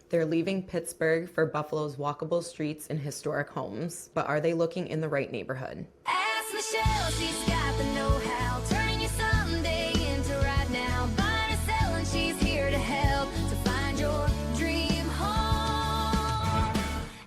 They're leaving Pittsburgh for Buffalo's walkable streets and historic homes, but are they looking in the right neighborhood? Ask Michelle, she's got the know-how, turning your someday into right now. Buying or selling, she's here to help to find your dream home.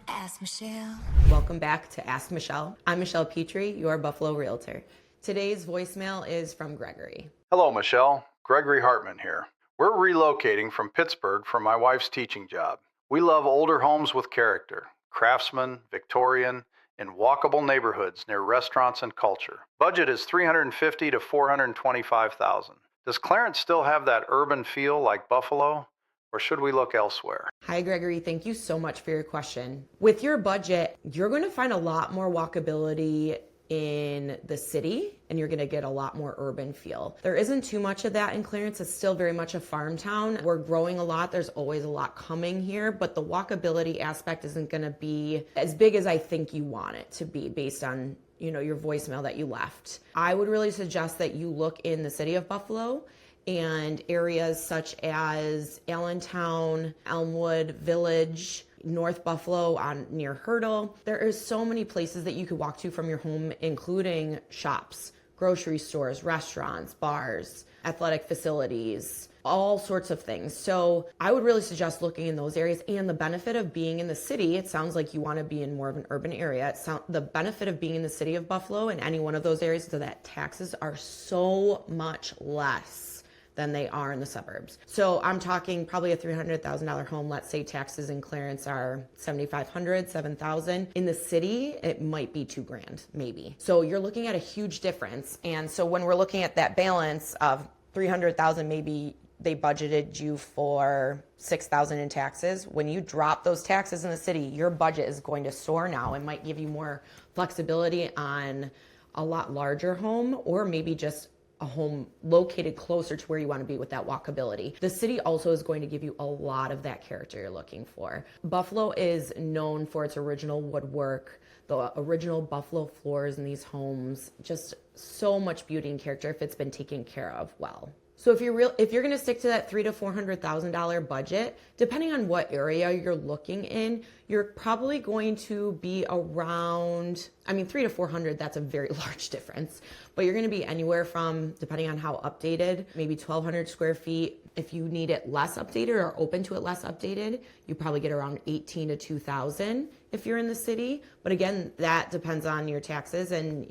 Ask Michelle. Welcome back to Ask Michelle. I'm Michelle Petrie, your Buffalo Realtor. Today's voicemail is from Gregory. Hello, Michelle. Gregory Hartman here. We're relocating from Pittsburgh for my wife's teaching job. We love older homes with character, craftsman, Victorian, in walkable neighborhoods near restaurants and culture. Budget is $350,000 to $425,000. Does Clarence still have that urban feel like Buffalo, or should we look elsewhere? Hi, Gregory. Thank you so much for your question. With your budget, you're going to find a lot more walkability in the city, and you're going to get a lot more urban feel. There isn't too much of that in Clarence. It's still very much a farm town. We're growing a lot. There's always a lot coming here, but the walkability aspect isn't going to be as big as I think you want it to be based on, your voicemail that you left. I would really suggest that you look in the city of Buffalo and areas such as Allentown, Elmwood Village, North Buffalo near Hurdle. There is so many places that you could walk to from your home, including shops, grocery stores, restaurants, bars, athletic facilities, all sorts of things. So I would really suggest looking in those areas. And the benefit of being in the city, it sounds like you want to be in more of an urban area. The benefit of being in the city of Buffalo and any one of those areas is that taxes are so much less than they are in the suburbs. So I'm talking probably a $300,000 home. Let's say taxes in Clarence are $7,500, $7,000. In the city, it might be $2,000, maybe. So you're looking at a huge difference. And so when we're looking at that balance of $300,000, maybe they budgeted you for $6,000 in taxes. When you drop those taxes in the city, your budget is going to soar now. It might give you more flexibility on a lot larger home, or maybe just a home located closer to where you want to be with that walkability. The city also is going to give you a lot of that character you're looking for. Buffalo is known for its original woodwork, the original buffalo floors in these homes, just so much beauty and character if it's been taken care of well. So if you're going to stick to that $300,000 to $400,000 budget, depending on what area you're looking in, you're probably going to be around, $300 to $400, that's a very large difference, but you're going to be anywhere from, depending on how updated, maybe 1,200 square feet. If you need it less updated or open to it less updated, you probably get around 18 to 2,000 if you're in the city. But again, that depends on your taxes and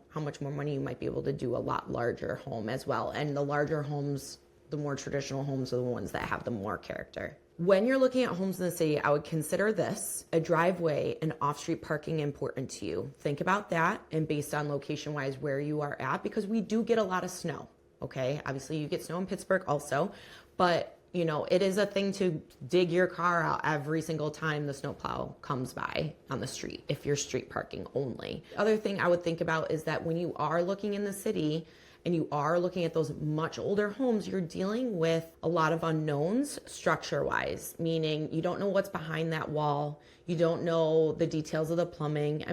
how much more money you might be able to do a lot larger home as well. And the larger homes, the more traditional homes are the ones that have the more character. When you're looking at homes in the city, I would consider this: a driveway and off-street parking important to you. Think about that, and based on location-wise where you are at, because we do get a lot of snow. Okay, obviously you get snow in Pittsburgh also, but it is a thing to dig your car out every single time the snowplow comes by on the street if you're street parking only. The other thing I would think about is that when you are looking in the city and you are looking at those much older homes, you're dealing with a lot of unknowns structure-wise, meaning you don't know what's behind that wall. You don't know the details of the plumbing.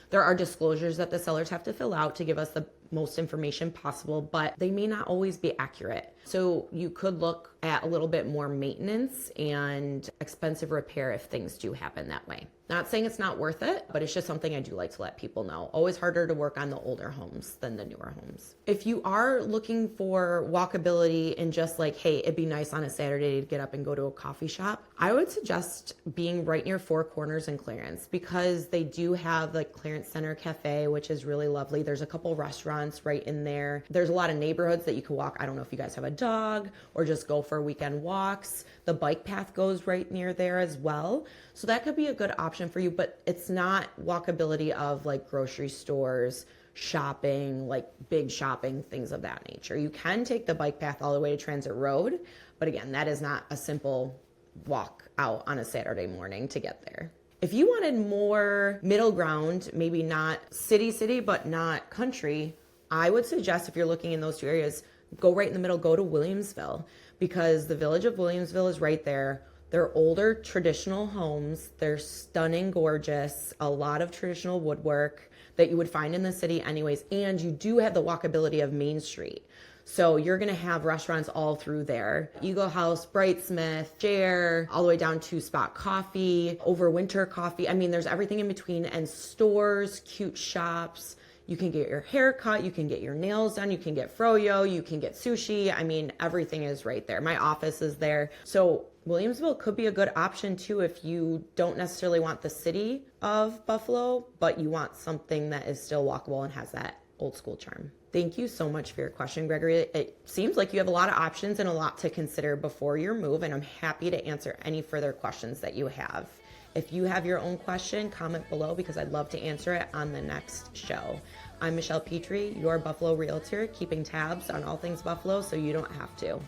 There are disclosures that the sellers have to fill out to give us the most information possible, but they may not always be accurate. So you could look at a little bit more maintenance and expensive repair if things do happen that way. Not saying it's not worth it, but it's just something I do like to let people know. Always harder to work on the older homes than the newer homes. If you are looking for walkability and just like, hey, it'd be nice on a Saturday to get up and go to a coffee shop, I would suggest being right near Four Corners and Clarence, because they do have the Clarence Center Cafe, which is really lovely. There's a couple restaurants right in there. There's a lot of neighborhoods that you can walk. I don't know if you guys have a dog or just go for weekend walks. The bike path goes right near there as well. So that could be a good option for you, but it's not walkability of like grocery stores, shopping, like big shopping, things of that nature. You can take the bike path all the way to Transit Road, but again, that is not a simple walk out on a Saturday morning to get there. If you wanted more middle ground, maybe not city, but not country, I would suggest if you're looking in those two areas, go right in the middle, go to Williamsville, because the village of Williamsville is right there. They're older traditional homes. They're stunning, gorgeous, a lot of traditional woodwork that you would find in the city anyways. And you do have the walkability of Main Street. So you're gonna have restaurants all through there. Eagle House, Brightsmith, Share, all the way down to Spot Coffee, Overwinter Coffee. I mean, there's everything in between, and stores, cute shops. You can get your hair cut, you can get your nails done, you can get froyo, you can get sushi. I mean, everything is right there. My office is there. So Williamsville could be a good option too if you don't necessarily want the city of Buffalo, but you want something that is still walkable and has that old school charm. Thank you so much for your question, Gregory. It seems like you have a lot of options and a lot to consider before your move, and I'm happy to answer any further questions that you have. If you have your own question, comment below because I'd love to answer it on the next show. I'm Michelle Petrie, your Buffalo Realtor, keeping tabs on all things Buffalo so you don't have to.